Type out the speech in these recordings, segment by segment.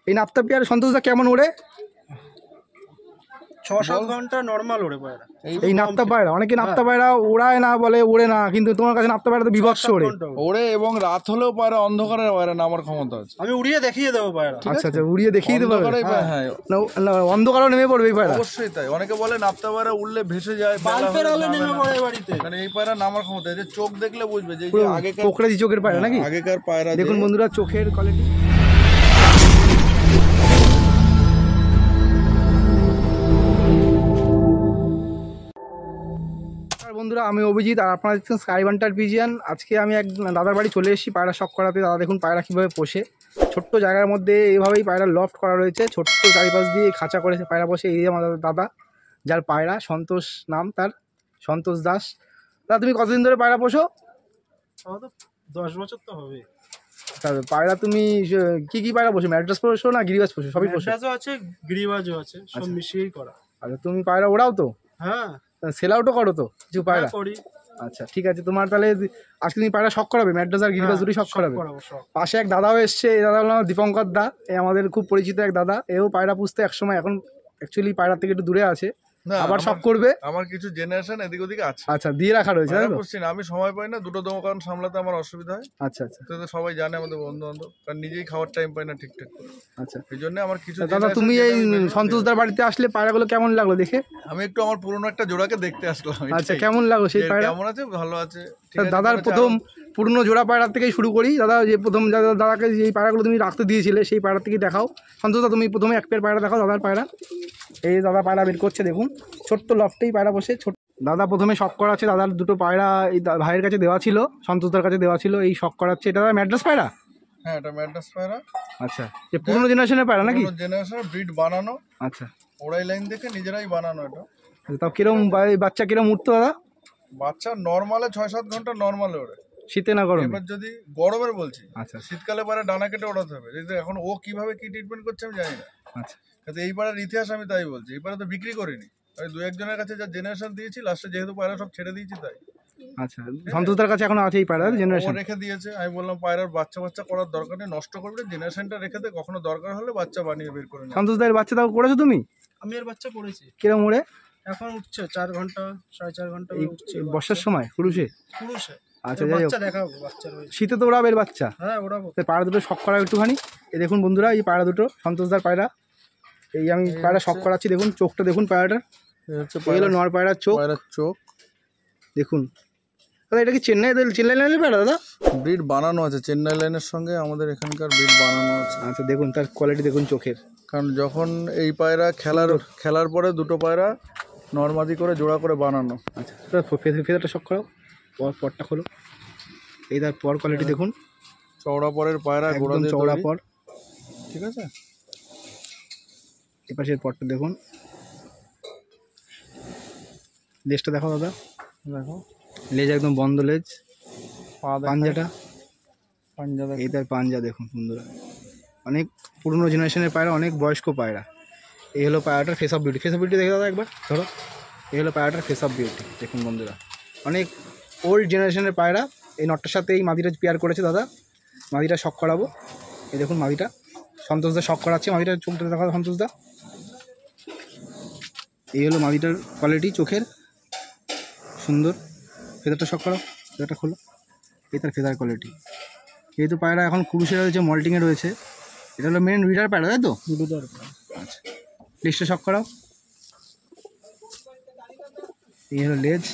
এই নাপ্তা পেয়ার সন্তোষদা কেমন ওড়ে? 6-7 ঘন্টা নরমাল ওড়ে পায়রা। এই নাপ্তা পায়রা, অনেকে নাপ্তা পায়রা ওড়ায় না বলে ওড়ে না, কিন্তু তোমার কাছে নাপ্তা পায়রা তো বিভৎস ওড়ে। ওড়ে এবং রাত হলেও পায়রা অন্ধকারের পায়রা নামার ক্ষমতা আছে। আমি উড়িয়ে দেখিয়ে দেবো পায়রা। আচ্ছা আচ্ছা, উড়িয়ে দেখিয়ে দেবো। হ্যাঁ, অন্ধকারও নেমে পড়বে এই পায়রা। অবশ্যই তাই। অনেকে বলে নাপ্তা পায়রা উড়লে ভেসে যায়, বাল্বের আলো নেমে পড়ে বাড়িতে। মানে এই পায়রা নামার ক্ষমতা, এই যে চোখ দেখলে বুঝবে যে আগেকার কোকড়াজি চোখের পায়রা নাকি? আগেকার পায়রা। দেখুন বন্ধুরা চোখের কোয়ালিটি। বন্ধুরা আমি অভিজিৎ, আর আপনারা দেখছেন স্কাই বান্টার পিজিয়ান। আজকে আমি এক দাদার বাড়ি চলে এসেছি পায়রা শখ করাতে। দাদা দেখুন পায়রা কীভাবে পোষে। ছোট্ট জায়গার মধ্যে এইভাবেই পায়রা লফট করা রয়েছে, ছোট্ট চারিপাশ দিয়ে খাঁচা করেছে পায়রা বসে। এই আমাদের দাদা, যার পায়রা সন্তোষ নাম তার, সন্তোষ দাস। দাদা তুমি কতদিন ধরে পায়রা পোষো? 10 বছর তো হবে। পায়রা তুমি কি কি পায়রা পোষো? ম্যাড্রাস পোষো না গিরিবাজ পোষো? সবই পোষো? ম্যাড্রাসও আছে, গিরিবাজও আছে, সব মিশিয়েই করা। আচ্ছা তুমি পায়রা ওড়াও তো? হ্যাঁ, সেল আউটও করো তো কিছু পায়রা? করি। আচ্ছা ঠিক আছে, তোমার তাহলে আজকে তুমি পায়রা শখ করাবে, ম্যাড্রাস আর গিরিবাজ দুটোই শখ করাবে। পাশে এক দাদাও এসছে, এই দাদা হলো দীপঙ্কর দা, এ আমাদের খুব পরিচিত এক দাদা। এও পায়রা পুষতে একসময়, এখন অ্যাকচুয়ালি পায়রা থেকে একটু দূরে আছে, আবার শখ করবে। আমার কিছু জেনারেশন এদিক ওদিকে আছে। আচ্ছা দিয়ে রাখা রয়েছে। আমি সময় পাই না, দুটো দোকান সামলাতে আমার অসুবিধা হয়। আচ্ছা আচ্ছা, তো সবাই জানে আমাদের বন্ধু বান্ধব, কারণ নিজেই খাওয়ার টাইম পাই না ঠিকঠাক করে। আচ্ছা এই জন্য আমার কিছু। দাদা তুমি এই সন্তোষদার বাড়িতে আসলে পায়রাগুলো কেমন লাগলো দেখে? আমি একটু আমার পুরনো একটা জোড়াকে দেখতে আসলাম। আচ্ছা কেমন লাগলো সেই পায়রা? কেমন আছে? ভালো আছে। দাদার প্রথম পুরনো জোড়া পায়রা থেকেই শুরু করি। দাদা যে প্রথম দাদাকে যেই পায়রাগুলো তুমি রাখতে দিয়েছিলে সেই পায়রা থেকেই দেখাও। সন্তোষদা তুমি প্রথমে এক পেয়ার পায়রা দেখাও, দাদার পায়রা। এই দাদা পায়রা বের করছে দেখুন, ছোট্ট লফটেই পায়রা বসে। ছোট দাদা প্রথমে শখ করাচ্ছে, দাদার দুটো পায়রা এই ভাইয়ের কাছে দেওয়া ছিল, সন্তোষদার কাছে দেওয়া ছিল, এই শখ করাচ্ছে। এটা দাদা ম্যাড্রাস পায়রা? হ্যাঁ এটা ম্যাড্রাস পায়রা। আচ্ছা, যে পুরনো জেনারেশনের পায়রা নাকি? জেনারেশনের ব্রিড বানানো। আচ্ছা, ওড়াই লাইন দেখে নিজেরাই বানানো এটা। তাও কিরম বাচ্চা কিরম উঠতো দাদা? বাচ্চা নর্মালে 6-7 ঘন্টা নর্মালে ওড়ে, শীতে না গরমে? এবার যদি গরমের বলছি, আচ্ছা শীতকালে পারে ডানা কেটে ওড়াতে হবে। এখন ও কিভাবে কি ট্রিটমেন্ট করছে আমি জানি না। আচ্ছা, এইবারের ইতিহাস আমি তাই বলছি, এইবারে তো বিক্রি করিনি, আমি দু একজনের কাছে যা জেনারেশন দিয়েছি, লাস্টে যেহেতু পায়রা সব ছেড়ে দিয়েছি তাই। আচ্ছা, সন্তোষদার কাছে এখন আছে এই পায়রা জেনারেশন? রেখে দিয়েছে। আমি বললাম পায়রার বাচ্চা করার দরকার নেই, নষ্ট করবে, জেনারেশনটা রেখে দে, কখনো দরকার হলে বাচ্চা বানিয়ে বের করে নেবে। সন্তোষদার বাচ্চা তাও করেছো তুমি? আমি এর বাচ্চা করেছি। কিরম ওড়ে? এখন উঠছে 4 ঘন্টা 4.5 ঘন্টা উঠছে। বর্ষার সময় পুরুষে? আচ্ছা যাই হোক, দেখাবো বাচ্চা রয়েছে। শীতে তো ওড়াবে এর বাচ্চা? হ্যাঁ ওড়াবো। পায়রা দুটো শখ করা একটুখানি। এই দেখুন বন্ধুরা, এই পায়রা দুটো সন্তোষদার পায়রা। এই আমি পায়রা শখ করাচ্ছি, দেখুন চোখটা দেখুন পায়রাটার। এই হলো নর পায়রার চোখ। দেখুন দাদা, এটা কি চেন্নাই লাইনের পায়রা দাদা? ব্রিড বানানো আছে চেন্নাই লাইনের সঙ্গে, আমাদের এখানকার ব্রিড বানানো আছে। আচ্ছা দেখুন তার কোয়ালিটি দেখুন চোখের। কারণ যখন এই পায়রা খেলার পরে দুটো পায়রা নর্মাদি করে জোড়া করে বানানো। আচ্ছা ফেদারটা শখ করাও, পরটা খোলো। এই তার পর কোয়ালিটি দেখুন, চওড়া পরের পায়রা, একদম চওড়া পর। ঠিক আছে, এই পাশের পরটা দেখুন। লেজটা দেখো দাদা, দেখো লেজ একদম বন্ধ লেজ। পাঞ্জাটা, এই তার পাঞ্জা দেখুন বন্ধুরা। অনেক পুরনো জেনারেশনের পায়রা, অনেক বয়স্ক পায়রা। এই হলো পায়রাটার face of beauty. Face of beauty দেখে দাদা একবার ধরো। এই হলো পায়রাটার ফেস অফ বিউটি দেখুন বন্ধুরা, অনেক ওল্ড জেনারেশনের পায়রা। এই নটটার সাথে এই মাদিটা পেয়ার করেছে দাদা, মাদিটা শখ করাবো। এই দেখুন মাদিটা সন্তোষদা শখ করাচ্ছে, মাদিটার চোখটা দেখা সন্তোষদা। এই হলো মাদিটার কোয়ালিটি চোখের, সুন্দর। ফেদারটা শখ করাও, ফেদারটা খোলো। এই তার ফেদার কোয়ালিটি। যেহেতু পায়রা এখন কুরুশে রয়েছে, মল্টিংয়ে রয়েছে, এটা হলো মেন রিডার পায়রা, তাই তো? আচ্ছা, লেজটা শখ করাও। এই হলো লেজ।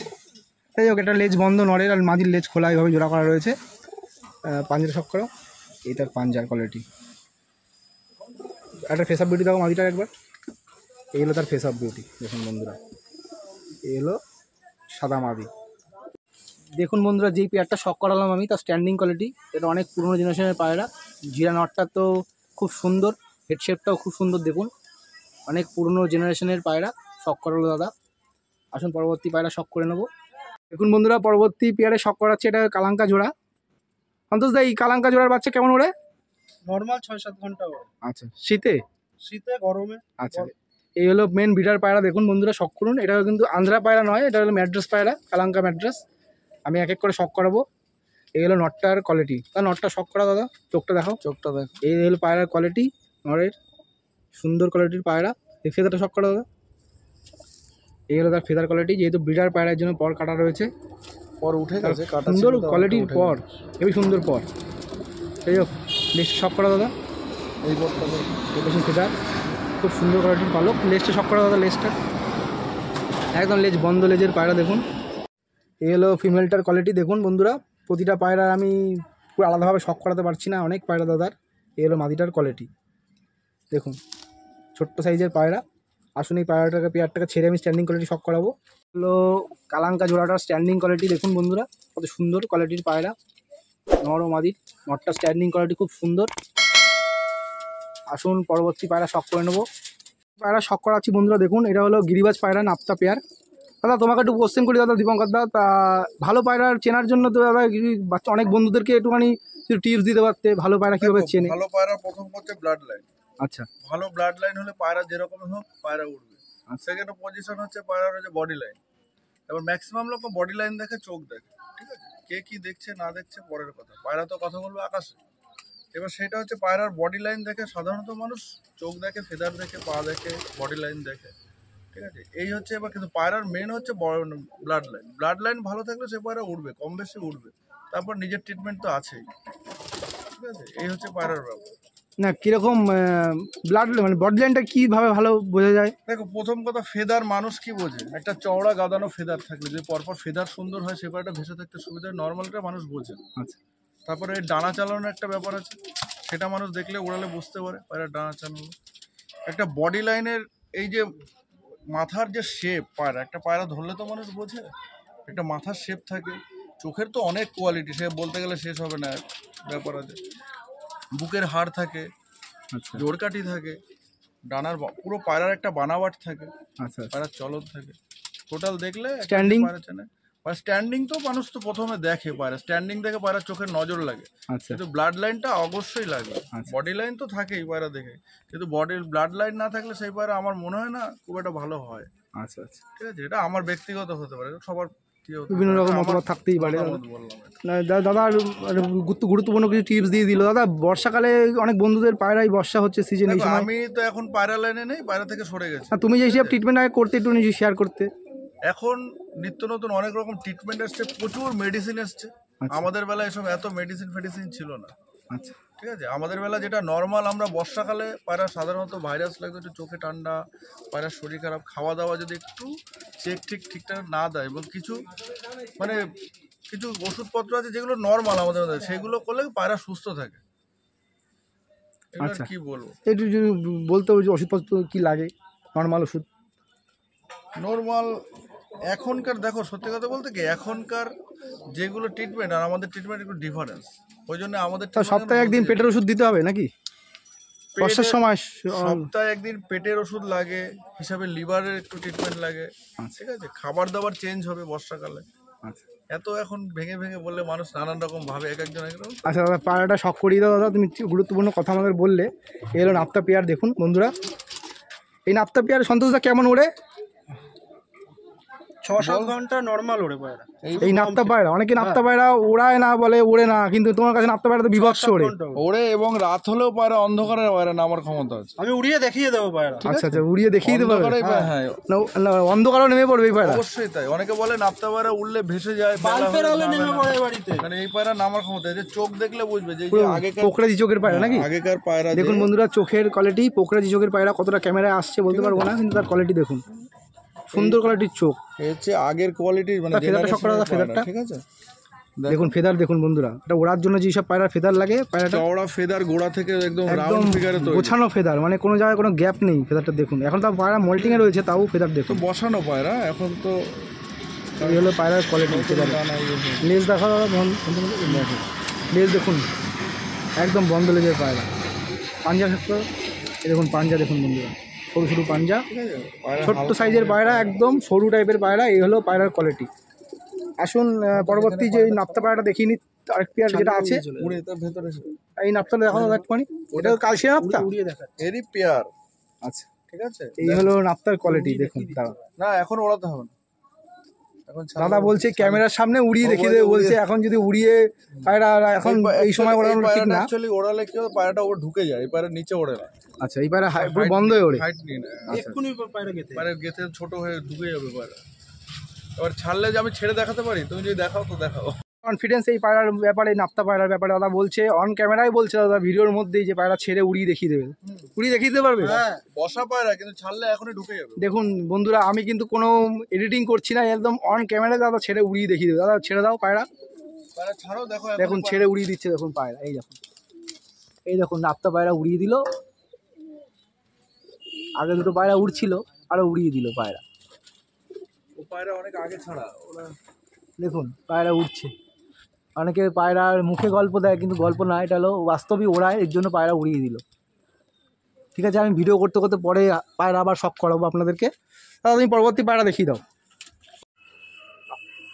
যাই হোক, এটা লেজ বন্ধ নড়ের, আর মাদির লেজ খোলা, এইভাবে জোড়া করা রয়েছে। পাঞ্জাটা শখ করাও। এই তার পাঞ্জার কোয়ালিটি। একটা ফেস অফ বিউটি দেখো মাদিটার একবার। এই হলো তার ফেস অফ বিউটি দেখুন বন্ধুরা। এই হলো সাদা মাদি। দেখুন বন্ধুরা, যেই পেয়ারটা শখ করালাম আমি, তার স্ট্যান্ডিং কোয়ালিটি। এটা অনেক পুরনো জেনারেশনের পায়রা। জিরা নটটা তো খুব সুন্দর, হেড শেপটাও খুব সুন্দর দেখুন। অনেক পুরনো জেনারেশনের পায়রা শখ করালো দাদা। আসুন পরবর্তী পায়রা শখ করে নেবো। দেখুন বন্ধুরা, পরবর্তী পেয়ারে শখ করাচ্ছে, এটা কালাঙ্কা জোড়া। সন্তোষদা, এই কালাঙ্কা জোড়ার বাচ্চা কেমন ওড়ে? নর্মাল 6-7 ঘন্টা ওড়ে। আচ্ছা, শীতে গরমে। আচ্ছা, এই হলো মেন বিডার পায়রা। দেখুন বন্ধুরা শখ করুন। এটা কিন্তু আন্ধ্রা পায়রা নয়, এটা হলো ম্যাড্রাস পায়রা, কালাঙ্কা ম্যাড্রাস। আমি এক এক করে শখ করাবো। এই হলো নটটার কোয়ালিটি। তার নটটা শখ করা দাদা, চোখটা দেখাও। চোখটা দেখো। এই হলো পায়রার কোয়ালিটি। নরের সুন্দর কোয়ালিটির পায়রা। এই ফেদারটা শখ করা দাদা, এই হলো তার ফেদার কোয়ালিটি। যেহেতু ব্রিডার পায়রার জন্য পর কাটা রয়েছে, পর উঠে গেছে, কাটা সুন্দর ছিল তো, কোয়ালিটির উঠে পর, গেছে। হেবি সুন্দর পর। এই হোক লেজটা শখ করা দাদা, এই পরটা এই দেখুন ফেদার, খুব সুন্দর কোয়ালিটির পালক। লেজটা শখ করা দাদা, লেজটা একদম লেজ বন্ধ লেজের পায়রা দেখুন। এই হলো ফিমেলটার কোয়ালিটি দেখুন বন্ধুরা। প্রতিটা পায়রা আমি পুরো আলাদাভাবে শখ করাতে পারছি না, অনেক পায়রা দাদার। এই হলো মাদিটার কোয়ালিটি দেখুন, ছোট্ট সাইজের পায়রা। আসুন এই পায়রাটাকে পেয়ারটাকে ছেড়ে আমি স্ট্যান্ডিং কোয়ালিটি শখ করাবো। হলো কালাঙ্কা জোড়াটার স্ট্যান্ডিং কোয়ালিটি দেখুন বন্ধুরা, কত সুন্দর কোয়ালিটির পায়রা। নর ও মাদির, নরটার স্ট্যান্ডিং কোয়ালিটি খুব সুন্দর। আসুন পরবর্তী পায়রা শখ করে নেবো। পায়রা শখ করাচ্ছি বন্ধুরা দেখুন, এটা হলো গিরিবাজ পায়রা নাপ্তা পেয়ার। দাদা তোমাকে একটু কোশ্চেন করি দাদা, দীপঙ্কর দা, তা ভালো পায়রা চেনার জন্য তো দাদা বাচ্চা অনেক বন্ধুদেরকে একটুখানি কিছু টিপস দিতে পারতে, ভালো পায়রা কীভাবে চেনে? ভালো পায়রা প্রথম হচ্ছে ব্লাড লাইন। আচ্ছা ভালো ব্লাড লাইন হলে পায়রা যেরকম হোক পায়রা উঠবে। সেকেন্ড পজিশন হচ্ছে পায়রার হচ্ছে বডি লাইন। এবার ম্যাক্সিমাম লোক বডি লাইন দেখে, চোখ দেখে, ঠিক আছে? কে কি দেখছে না দেখছে পরের কথা, পায়রা তো কথা বলবে আকাশে। এবার সেটা হচ্ছে পায়রার বডি লাইন দেখে। সাধারণত মানুষ চোখ দেখে, ফেদার দেখে, পা দেখে, বডি লাইন দেখে, ঠিক আছে? এই হচ্ছে। এবার কিন্তু পায়রার মেন হচ্ছে ব্লাড লাইন। ব্লাড লাইন ভালো থাকলে সে পায়রা উঠবে, কম বেশি উঠবে। তারপর নিজের ট্রিটমেন্ট তো আছেই, ঠিক আছে? এই হচ্ছে পায়রার ব্যাপার। না কীরকম ব্লাড মানে বডি লাইনটা কীভাবে ভালো বোঝা যায়? দেখো, প্রথম কথা ফেদার মানুষ কি বোঝে? একটা চওড়া গাদানো ফেদার থাকলে, যদি পরপর ফেদার সুন্দর হয় সে পায়রাটা ভেসে থাকতে সুবিধা হয়, নর্মালটা মানুষ বোঝে। আচ্ছা তারপরে ডানা চালানোর একটা ব্যাপার আছে, সেটা মানুষ দেখলে উড়ালে বুঝতে পারে পায়রা ডানা চালানো। একটা বডি লাইনের এই যে মাথার যে শেপ, পায়রা একটা পায়রা ধরলে তো মানুষ বোঝে, একটা মাথার শেপ থাকে। চোখের তো অনেক কোয়ালিটি, সে বলতে গেলে শেষ হবে না, ব্যাপার আছে। বুকের হাড় থাকে, আচ্ছা জোড়কাঠি থাকে, ডানার পুরো পায়রার একটা বানাওয়াট থাকে, আচ্ছা পায়রার চলন থাকে। টোটাল দেখলে Standing? পায়রা চেনে। স্ট্যান্ডিং তো মানুষ তো প্রথমে দেখে, পায়রা স্ট্যান্ডিং দেখে পায়রার চোখের নজর লাগে। আচ্ছা কিন্তু ব্লাড লাইনটা অবশ্যই লাগে। আচ্ছা। বডি লাইন তো থাকেই পায়রা দেখে, কিন্তু বডির ব্লাড লাইন না থাকলে সেই পায়রা আমার মনে হয় না খুব একটা ভালো হয়, আচ্ছা আচ্ছা ঠিক আছে? এটা আমার ব্যক্তিগত হতে পারে, সবার কি হতে বিভিন্ন পারে, রকম আমার মতামত থাকতেই পারে। মতামত বললাম এটা। না দাদা আর গুরুত্বপূর্ণ কিছু টিপস দিয়ে দিল দাদা। বর্ষাকালে অনেক বন্ধুদের পায়রাই বর্ষা হচ্ছে সিজন, এই দেখো, সময় আমি তো এখন পায়রা লাইনে নেই, পায়রা থেকে সরে গেছি। আর তুমি যে হিসাব ট্রিটমেন্ট আগে করতে একটু নিজে শেয়ার করতে। এখন নিত্য নতুন অনেক রকম ট্রিটমেন্ট এসছে, প্রচুর মেডিসিন এসছে। আচ্ছা। আমাদের বেলায় এসব এত মেডিসিন ছিল না, আচ্ছা ঠিক আছে? আমাদের বেলা যেটা নর্মাল, আমরা বর্ষাকালে পায়রা সাধারণত ভাইরাস লাগতো, একটু চোখে ঠান্ডা, পায়রার শরীর খারাপ, খাওয়া দাওয়া যদি একটু ঠিকঠাক না দেয়, এবং কিছু মানে কিছু ওষুধপত্র আছে যেগুলো নর্মাল আমাদের মধ্যে, সেগুলো করলে পায়রা সুস্থ থাকে। এবার আচ্ছা। কি বলবো, একটু যদি বলতে হবে যে ওষুধপত্র কী লাগে, নর্মাল ওষুধ? নর্মাল এখনকার, দেখো সত্যি কথা বলতে কি, এখনকার যেগুলো ট্রিটমেন্ট আর আমাদের ট্রিটমেন্ট একটু ডিফারেন্স। ওই জন্য আমাদের তা সপ্তাহে একদিন পেটের ওষুধ দিতে হবে নাকি বর্ষার সময়? সপ্তাহে একদিন পেটের ওষুধ লাগে, হিসাবে লিভারের একটু ট্রিটমেন্ট লাগে, ঠিক আছে? খাবার দাবার চেঞ্জ হবে বর্ষাকালে। আচ্ছা এত এখন ভেঙে ভেঙে বললে মানুষ নানান রকম ভাবে, এক একজন এক রকম। আচ্ছা দাদা, পায়রাটা শখ করিয়ে দাও দাদা, তুমি গুরুত্বপূর্ণ কথা আমাদের বললে। এই হলো নাপ্তা পেয়ার দেখুন বন্ধুরা। এই নাপ্তা পেয়ার সন্তোষদা কেমন ওড়ে? 6-7 ঘন্টা নর্মাল ওড়ে পায়রা। এই নাপ্তা পায়রা, অনেকে নাপ্তা পায়রা ওড়ায় না বলে ওড়ে না, কিন্তু তোমার কাছে নাপ্তা পায়রা তো বিভৎস ওড়ে। ওরে, এবং রাত হলেও পায়রা, অন্ধকারের পায়রা নামার ক্ষমতা আছে। আমি উড়িয়ে দেখিয়ে দেবো পায়রা। আচ্ছা আচ্ছা, উড়িয়ে দেখিয়ে দেবে? অন্ধকারেই হ্যাঁ, না অন্ধকারও নেমে পড়বে এই পায়রা? অবশ্যই তাই। অনেকে বলে নাপ্তা পায়রা উড়লে ভেসে যায়, বাল্বের আলো নেমে পড়ে বাড়িতে। মানে এই পায়রা নামার ক্ষমতা, যে চোখ দেখলে বুঝবে যে পুরো আগেকার পোকরাজি চোখের পায়রা নাকি? আগেকার পায়রা। দেখুন বন্ধুরা, চোখের কোয়ালিটি, পোকরাজি চোখের পায়রা। কতটা ক্যামেরায় আসছে বলতে পারবো না, কিন্তু তার কোয়ালিটি দেখুন, সুন্দর কোয়ালিটির চোখ। হচ্ছে আগের কোয়ালিটির, মানে ফেদারটা শখ করা দাদা, ফেদারটা ঠিক আছে? দেখুন ফেদার দেখুন বন্ধুরা, এটা ওড়ার জন্য যেসব পায়রা ফেদার লাগে, পায়রাটা চওড়া ফেদার, গোড়া থেকে একদম একদম রাউন্ড ফিগারে তৈরি, গোছানো ফেদার, মানে কোনো জায়গায় কোনো গ্যাপ নেই। ফেদারটা দেখুন, এখন তো পায়রা মল্টিংয়ে রয়েছে, তাও ফেদার তো দেখুন। বসানো পায়রা এখন তো। এই হলো পায়রার কোয়ালিটি। লেজ দেখা দাদা, লেজ দেখুন একদম বন্ধ লেজের পায়রা। পাঞ্জা থাকতো, এই দেখুন পাঞ্জা দেখুন বন্ধুরা, সরু সরু পাঞ্জা, ছোট্ট সাইজের পায়রা, একদম সরু টাইপের পায়রা। এই হলো পায়রার কোয়ালিটি। আসুন পরবর্তী যে নাপ্তা পায়রাটা দেখিয়ে নিই, আরেক পেয়ার যেটা আছে। উড়ে তার ভেতরে এই নাপ্তাটা দেখো দাদা একটুখানি, এটা কালশিয়া নাপ্তা। উড়িয়ে দেখা। এরই পেয়ার, আচ্ছা, ঠিক আছে? এই হলো নাপ্তার কোয়ালিটি দেখুন। দাঁড়া, না এখন ওড়াতে হবে না। এখন দাদা বলছে ক্যামেরার সামনে উড়িয়ে দেখিয়ে দেবে, বলছে এখন যদি উড়িয়ে পায়রা এখন এই সময় ওড়ানো ঠিক না। অ্যাকচুয়ালি ওড়ালে কি হয়, পায়রাটা ওর ঢুকে যায়, এই পায়রা নিচে ওড়ে না। আচ্ছা, এই পায়রা পুরো বন্ধ হয়ে ওড়ে। হাইট নিয়ে নেয়, এক্ষুনি পায়রা গেতে পায়রা গেতে ছোট হয়ে ঢুকে যাবে পায়রা। এবার ছাড়লে যে আমি ছেড়ে দেখাতে পারি, তুমি যদি দেখাও তো দেখাও। কনফিডেন্স এই পায়রার ব্যাপারে, নাপ্তা পায়রার ব্যাপারে দাদা বলছে, অন ক্যামেরায় বলছে দাদা ভিডিওর মধ্যেই, যে পায়রা ছেড়ে উড়িয়ে দেখিয়ে দেবে। উড়িয়ে দেখিয়ে দিতে পারবে? হ্যাঁ বসা পায়রা কিন্তু ছাড়লে এখনই ঢুকে যাবে। দেখুন বন্ধুরা, আমি কিন্তু কোনো এডিটিং করছি না, একদম অন ক্যামেরায় দাদা ছেড়ে উড়িয়ে দেখিয়ে দেবে। দাদা ছেড়ে দাও পায়রা, পায়রা ছাড়ো, দেখো দেখুন ছেড়ে উড়িয়ে দিচ্ছে। দেখুন পায়রা, এই দেখুন, এই দেখুন নাপ্তা পায়রা উড়িয়ে দিল। আগে দুটো পায়রা উড়ছিল, আরও উড়িয়ে দিল পায়রা। ও পায়রা অনেক আগে ছাড়া ওরা। দেখুন পায়রা উঠছে। অনেকে পায়রার মুখে গল্প দেয়, কিন্তু গল্প না, এটা হলো বাস্তবই ওড়ায়, এর জন্য পায়রা উড়িয়ে দিল। ঠিক আছে, আমি ভিডিও করতে করতে পরে পায়রা আবার শখ করাবো আপনাদেরকে। তাহলে তুমি পরবর্তী পায়রা দেখিয়ে দাও।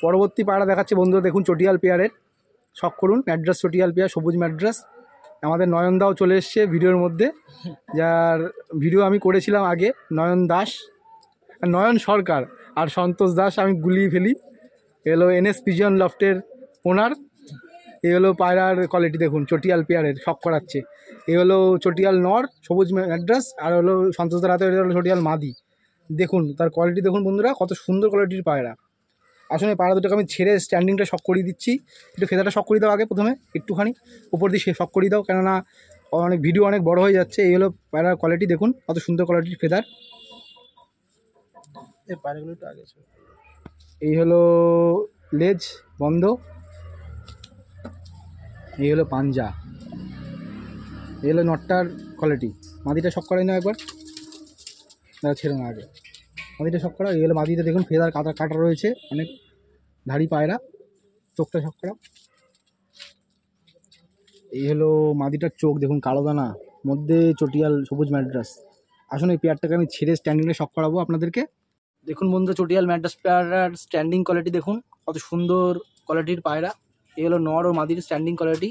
পরবর্তী পায়রা দেখাচ্ছে বন্ধুরা, দেখুন চটিয়াল পেয়ারের শখ করুন। ম্যাড্রাস চটিয়াল পেয়ার, সবুজ ম্যাড্রাস। আমাদের নয়নদাও চলে এসছে ভিডিওর মধ্যে, যার ভিডিও আমি করেছিলাম আগে। নয়ন দাস, নয়ন সরকার আর সন্তোষ দাস আমি গুলিয়ে ফেলি। এলো এনএস পিজন লফটের ওনার। এ হলো পায়রার কোয়ালিটি, দেখুন চটিয়াল পেয়ারের শখ করাচ্ছে। এ হলো চটিয়াল নর, সবুজ ম্যাড্রাস, আর হলো সন্তোষদার হাতে হলো চটিয়াল মাদি। দেখুন তার কোয়ালিটি দেখুন বন্ধুরা, কত সুন্দর কোয়ালিটির পায়রা। আসলে পায়রা দুটোকে আমি ছেড়ে স্ট্যান্ডিংটা শখ করিয়ে দিচ্ছি। একটু ফেদারটা শখ করিয়ে দাও আগে, প্রথমে একটুখানি উপর দিয়ে সে শখ করিয়ে দাও, কেননা অনেক ভিডিও অনেক বড় হয়ে যাচ্ছে। এই হলো পায়রার কোয়ালিটি, দেখুন কত সুন্দর কোয়ালিটির ফেদার। এই পায়রাগুলো একটু আগে ছিল। এই হলো লেজ বন্ধ, এই হলো পাঞ্জা, এই হলো নটটার কোয়ালিটি। মাদিটা শখ করাই না একবার, দাদা ছেড়ে না আগে, মাদিটা শখ করা। এই হলো মাদিটা, দেখুন ফেদার কাটা কাটা রয়েছে, অনেক ধাড়ি পায়রা। চোখটা শখ করা। এই হলো মাদিটার চোখ, দেখুন কালো দানা, মধ্যে চটিয়াল সবুজ ম্যাড্রাস। আসুন এই পেয়ারটাকে আমি ছেড়ে স্ট্যান্ডিংয়ে শখ করাবো আপনাদেরকে। দেখুন বন্ধুরা, চটিয়াল ম্যাড্রাস পেয়ারার স্ট্যান্ডিং কোয়ালিটি দেখুন, কত সুন্দর কোয়ালিটির পায়রা। এই হলো নর ও মাদির স্ট্যান্ডিং কোয়ালিটি,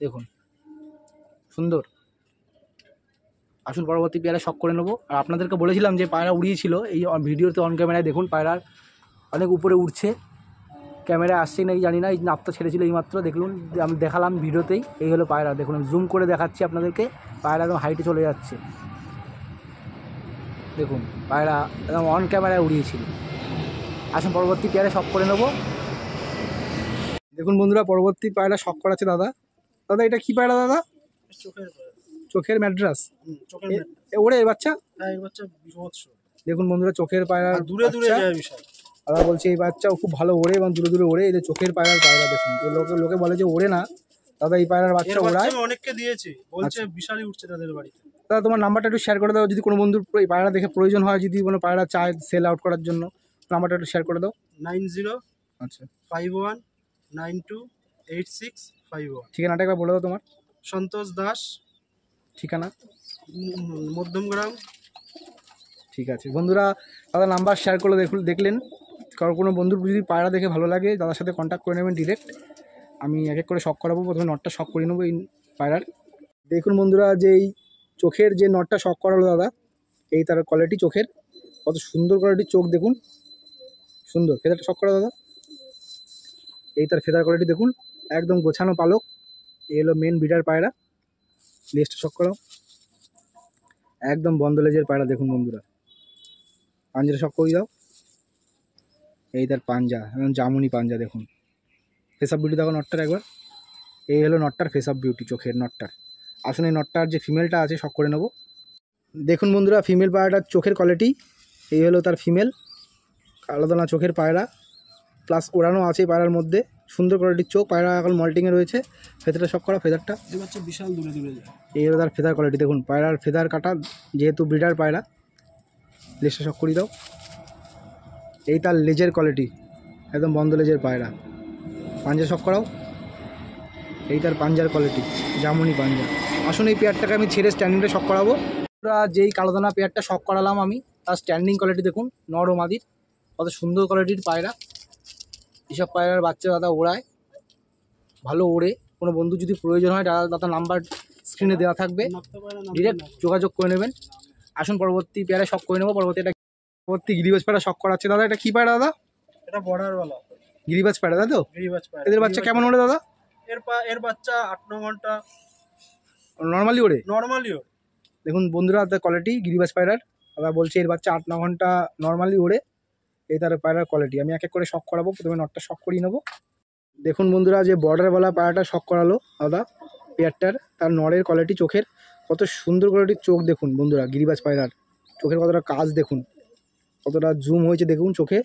দেখুন সুন্দর। আসুন পরবর্তী পেয়ারা শখ করে নেবো। আর আপনাদেরকে বলেছিলাম যে পায়রা উড়িয়েছিল, এই ভিডিওতে অন ক্যামেরায় দেখুন পায়রার অনেক উপরে উঠছে। ক্যামেরায় আসছে নাকি জানি না, এই নাপটা ছেড়েছিল এইমাত্র, দেখুন আমি দেখালাম ভিডিওতেই। এই হলো পায়রা, দেখুন আমি জুম করে দেখাচ্ছি আপনাদেরকে। পায়রা একদম হাইটে চলে যাচ্ছে, দেখুন পায়রা একদম অন ক্যামেরায় উড়িয়েছিল। আসুন পরবর্তী পেয়ারা শখ করে নেবো। দেখুন বন্ধুরা, পরবর্তী পায়রা শখ করাচ্ছে দাদা। দাদা এটা কি পায়রা দাদা? চোখের পায়রা। চোখের ম্যাড্রাস। চোখের ওরে এই বাচ্চা, হ্যাঁ এই বাচ্চা বিভৎস। দেখুন বন্ধুরা চোখের পায়রা, দূরে দূরে যায় বিশাল। দাদা বলছে এই বাচ্চাও খুব ভালো ওড়ে এবং দূরে দূরে ওড়ে। এই যে চোখের পায়রার পায়রা দেখুন, তো লোকে বলে যে ওড়ে না, দাদা এই পায়রার বাচ্চা ওড়ায়। আমি অনেককে দিয়েছি, বলছে বিশালই উঠছে তাদের বাড়িতে। দাদা তোমার নাম্বারটা একটু শেয়ার করে দাও, যদি কোনো বন্ধুর এই পায়রা দেখে প্রয়োজন হয়, যদি কোনো পায়রা চায় সেল আউট করার জন্য, নাম্বারটা একটু শেয়ার করে দাও। 9051928651। ঠিকানাটা একবার বলে দাও তোমার। সন্তোষ দাস, ঠিকানা মধ্যমগ্রাম। ঠিক আছে বন্ধুরা, দাদা নাম্বার শেয়ার করে দেখলেন। কারো কোনো বন্ধুর যদি পায়রা দেখে ভালো লাগে, দাদার সাথে কন্ট্যাক্ট করে নেবেন ডিরেক্ট। আমি এক এক করে শখ করাবো। প্রথমে নটটা শখ করে নেবো এই পায়রার। দেখুন বন্ধুরা, যে এই চোখের যে নটটা শখ করালো দাদা, এই তার কোয়ালিটি চোখের, কত সুন্দর কোয়ালিটির চোখ দেখুন, সুন্দর। ফেদারটা শখ করা দাদা, এই তার ফেদার কোয়ালিটি দেখুন, একদম গোছানো পালক। এই হলো মেন বিডার পায়রা। লেজটা শখ করাও, একদম বন্ধ লেজের পায়রা। দেখুন বন্ধুরা, পাঞ্জাটা শখ করে দাও, এই তার পাঞ্জা, একদম জামুনি পাঞ্জা। দেখুন ফেস অফ বিউটি দেখো নটটার একবার। এই হলো নটটার ফেস অফ বিউটি, চোখের নটটার। আসলে এই নটটার যে ফিমেলটা আছে শখ করে নেবো। দেখুন বন্ধুরা, ফিমেল পায়রাটার চোখের কোয়ালিটি, এই হলো তার ফিমেল, আলাদা না চোখের পায়রা, প্লাস ওড়ানো আছে পায়রার মধ্যে, সুন্দর কোয়ালিটির চোখ। পায়রা এখন মল্টিংয়ে রয়েছে। ফেদারটা শখ করা, ফেদারটা এই বাচ্চা বিশাল দূরে দূরে যায়। এই হলো তার ফেদার কোয়ালিটি, দেখুন পায়রার ফেদার কাটা, যেহেতু ব্রিডার পায়রা। লেজটা শখ করিয়ে দাও, এই তার লেজের কোয়ালিটি, একদম বন্ধ লেজের পায়রা। পাঞ্জা শখ করাও, এই তার পাঞ্জার কোয়ালিটি, জামুনি পাঞ্জা। আসুন এই পেয়ারটাকে আমি ছেড়ে স্ট্যান্ডিংটা শখ করাবো। যেই কালোদানা পেয়ারটা শখ করালাম আমি, তার স্ট্যান্ডিং কোয়ালিটি দেখুন, নর ও মাদির, কত সুন্দর কোয়ালিটির পায়রা। এসব পায়রার বাচ্চা দাদা ওড়ায়, ভালো ওড়ে। কোনো বন্ধু যদি প্রয়োজন হয়, দাদা নাম্বার স্ক্রিনে দেওয়া থাকবে, ডিরেক্ট যোগাযোগ করে নেবেন। আসুন পরবর্তী পেয়ারা শখ করে নেবো। পরবর্তী গিরিবাজ পায়রা শখ করাচ্ছে দাদা। এটা কী পায়রা দাদা? এটা বর্ডারওয়ালা গিরিবাজ পায়রা, তাই তো? গিরিবাজ পায়রা। এদের বাচ্চা কেমন ওড়ে দাদা? এর বাচ্চা 8-9 ঘন্টা নর্মালি ওড়ে? নর্মালি ওর। দেখুন বন্ধুরা, তার কোয়ালিটি গিরিবাজ পায়রার দাদা বলছে এর বাচ্চা 8-9 ঘন্টা নর্মালি ওড়ে। এই তার পায়রার কোয়ালিটি। আমি এক এক করে শখ করাবো। প্রথমে নটটা শখ করিয়ে নেবো। দেখুন বন্ধুরা, যে বর্ডারওয়ালা পায়রাটা শখ করালো দাদা পেয়ারটার, তার নরের কোয়ালিটি, চোখের কত সুন্দর কোয়ালিটির চোখ দেখুন বন্ধুরা। গিরিবাজ পায়রার চোখের কতটা কাজ দেখুন, কতটা জুম হয়েছে দেখুন চোখে,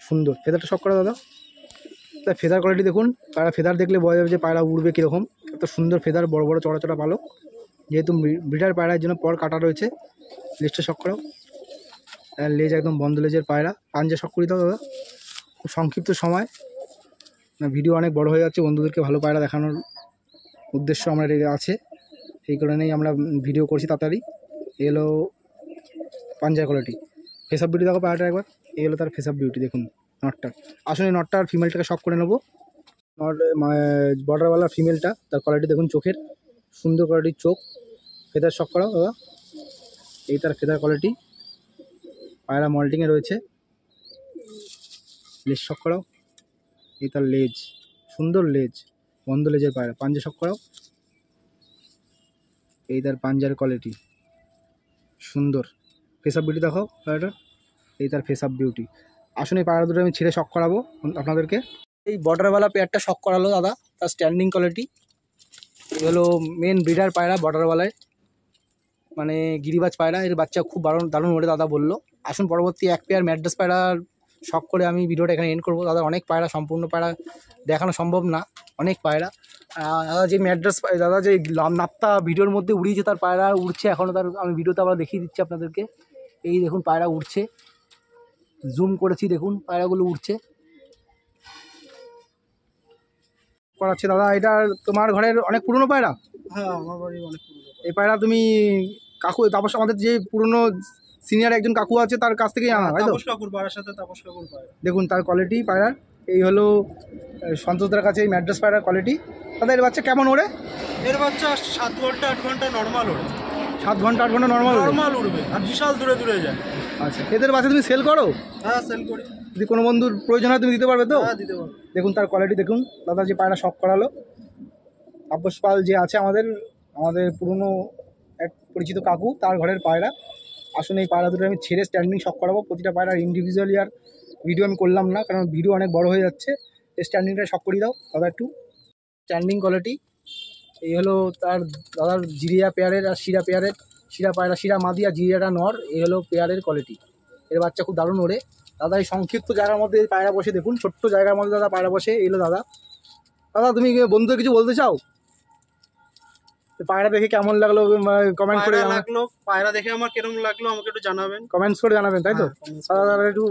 সুন্দর। ফেদারটা শখ করা দাদা, তার ফেদার কোয়ালিটি দেখুন। পায়রা ফেদার দেখলে বোঝা যাবে যে পায়রা উড়বে কীরকম। এত সুন্দর ফেদার, বড় বড় চড়া চড়া পালক। যেহেতু ব্রিডার পায়রার জন্য পর কাটা রয়েছে। লেজটা শখ করাও। লেজ একদম বন্ধ লেজের পায়রা। পাঞ্জা শখ করি দাও দাদা। খুব সংক্ষিপ্ত সময় না, ভিডিও অনেক বড় হয়ে যাচ্ছে। বন্ধুদেরকে ভালো পায়রা দেখানোর উদ্দেশ্য আমার আছে, সেই কারণেই আমরা ভিডিও করছি তাড়াতাড়ি। এলো পাঞ্জার কোয়ালিটি। ফেস অফ বিউটি দেখো পায়রাটা একবার। এই হলো তার ফেস অফ বিউটি দেখুন নটটার। আসলে নটটার ফিমেলটাকে শখ করে নেবো। নট বর্ডারওয়ালা ফিমেলটা, তার কোয়ালিটি দেখুন চোখের, সুন্দর কোয়ালিটির চোখ। ফেদার শখ করাও দাদা। এই তার ফেদার কোয়ালিটি। পায়রা মল্টিংয়ে রয়েছে। লেজ শখ করাও। এই তার লেজ, সুন্দর লেজ, বন্ধ লেজের পায়রা। পাঞ্জা শখ করাও। এই তার পাঞ্জার কোয়ালিটি, সুন্দর। ফেস অফ বিউটি দেখো পায়রাটা। এই তার ফেস অফ বিউটি। আসুন এই পায়রা দুটো আমি ছেড়ে শখ করাবো আপনাদেরকে। এই বর্ডারওয়ালা পেয়ারটা শখ করালো দাদা, তার স্ট্যান্ডিং কোয়ালিটি। এই হলো মেন ব্রিডার পায়রা বর্ডারওয়ালায়, মানে গিরিবাজ পায়রা। এর বাচ্চা খুব দারুণ ওড়ে দাদা বললো। আসুন পরবর্তী এক পেয়ার ম্যাড্রাস পায়রার শখ করে আমি ভিডিওটা এখানে এন্ড করবো দাদা। অনেক পায়রা, সম্পূর্ণ পায়রা দেখানো সম্ভব না, অনেক পায়রা। দাদা যে ম্যাড্রাস দাদা যে নাপ্তা ভিডিওর মধ্যে উড়িয়েছে, তার পায়রা উড়ছে এখনও। তার আমি ভিডিওতে আবার দেখিয়ে দিচ্ছি আপনাদেরকে। এই দেখুন পায়রা উড়ছে, জুম করেছি দেখুন পায়রাগুলো উড়ছে। করাচ্ছে দাদা। এটা তোমার ঘরের অনেক পুরনো পায়রা? হ্যাঁ, আমার বাড়ি অনেক পুরনো। এই পায়রা তুমি কাকু, তাপস আমাদের যে পুরনো সিনিয়র একজন কাকু আছে তার কাছ থেকেই আনা, তাই তো? তাপস কাকুর পায়রার সাথে তাপস কাকুর পায়রা। দেখুন তার কোয়ালিটি পায়রার। এই হলো সন্তোষদার কাছে এই ম্যাড্রাস পায়রার কোয়ালিটি। দাদা এর বাচ্চা কেমন ওড়ে? এর বাচ্চা 7 ঘন্টা 8 ঘন্টা নর্মাল ওড়ে। 7 ঘন্টা 8 ঘন্টা নর্মাল উড়বে, আর বিশাল দূরে দূরে যায়। আচ্ছা, এদের বাচ্চা তুমি সেল করো? হ্যাঁ, সেল করি। যদি কোনো বন্ধুর প্রয়োজন হয় তুমি দিতে পারবে তো? হ্যাঁ, দিতে পারবো। দেখুন তার কোয়ালিটি দেখুন দাদা। যে পায়রা শখ করালো তাপস পাল যে আছে আমাদের পুরনো এক পরিচিত কাকু, তার ঘরের পায়রা। আসুন এই পায়রা দুটো আমি ছেড়ে স্ট্যান্ডিং শখ করাবো। প্রতিটা পায়রার ইন্ডিভিজুয়ালি আর ভিডিও আমি করলাম না, কারণ ভিডিও অনেক বড় হয়ে যাচ্ছে। স্ট্যান্ডিংটা শখ করিয়ে দাও দাদা একটু। Standing quality. এই হলো তার দাদার জিরিয়া পেয়ারের আর শিরা পেয়ারের, শিরা পায়রা, শিরা মাদি আর জিরিয়াটা নর। এই হলো পেয়ারের কোয়ালিটি। এর বাচ্চা খুব দারুণ ওড়ে দাদা। এই সংক্ষিপ্ত জায়গার মধ্যে পায়রা বসে দেখুন, ছোট্ট জায়গার মধ্যে দাদা পায়রা বসে। এই হলো দাদা। দাদা তুমি বন্ধুদের কিছু বলতে চাও? পায়রা দেখে কেমন লাগলো কমেন্ট করে পায়রা দেখে আমার কিরকম লাগলো আমাকে একটু জানাবেন, কমেন্টস করে জানাবেন, তাই তো? দাদা একটু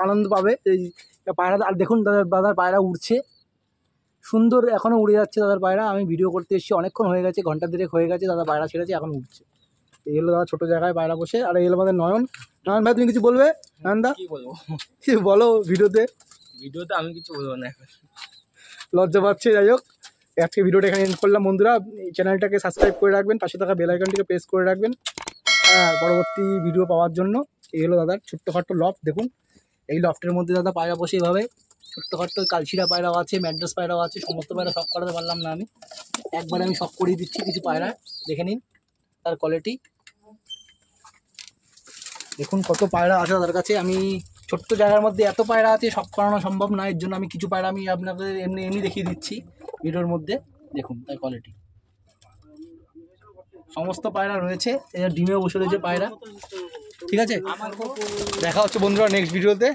আনন্দ পাবে এই পায়রা। আর দেখুন দাদার পায়রা উড়ছে, সুন্দর এখনও উড়ে যাচ্ছে দাদার পায়রা। আমি ভিডিও করতে এসেছি, অনেকক্ষণ হয়ে গেছে, ঘন্টা দেড়েক হয়ে গেছে। দাদা পায়রা ছেড়েছে, এখন উঠছে। এই হলো দাদা ছোটো জায়গায় পায়রা বসে। আর এই হলো আমাদের নয়ন। নয়ন ভাই তুমি কিছু বলবে? নয়ন দা কি বলবো? কিছু বলো ভিডিওতে। আমি কিছু বলবো না, লজ্জা পাচ্ছে। যাই হোক, আজকে ভিডিওটা এখানে এন্ড করলাম বন্ধুরা। এই চ্যানেলটাকে সাবস্ক্রাইব করে রাখবেন, পাশে থাকা বেল আইকনটিকে প্রেস করে রাখবেন পরবর্তী ভিডিও পাওয়ার জন্য। এই হলো দাদার ছোট্টখাট্টো লফট দেখুন। এই লফটের মধ্যে দাদা পায়রা বসে এইভাবে ছোট্টখাট্টো কালশিরা পায়রাও আছে, ম্যাড্রাস পায়রাও আছে। সমস্ত পায়রা শখ করাতে পারলাম না আমি, একবারে আমি শখ করিয়ে দিচ্ছি কিছু পায়রা। দেখে নিন তার কোয়ালিটি দেখুন, কত পায়রা আছে তাদের কাছে। আমি ছোট্ট জায়গার মধ্যে এত পায়রা আছে, শখ করানো সম্ভব না। এর জন্য আমি কিছু পায়রা আমি আপনাদের এমনি দেখিয়ে দিচ্ছি ভিডিওর মধ্যে। দেখুন তার কোয়ালিটি। সমস্ত পায়রা রয়েছে, ডিমেও বসে রয়েছে পায়রা। ঠিক আছে, দেখা হচ্ছে বন্ধুরা নেক্সট ভিডিওতে।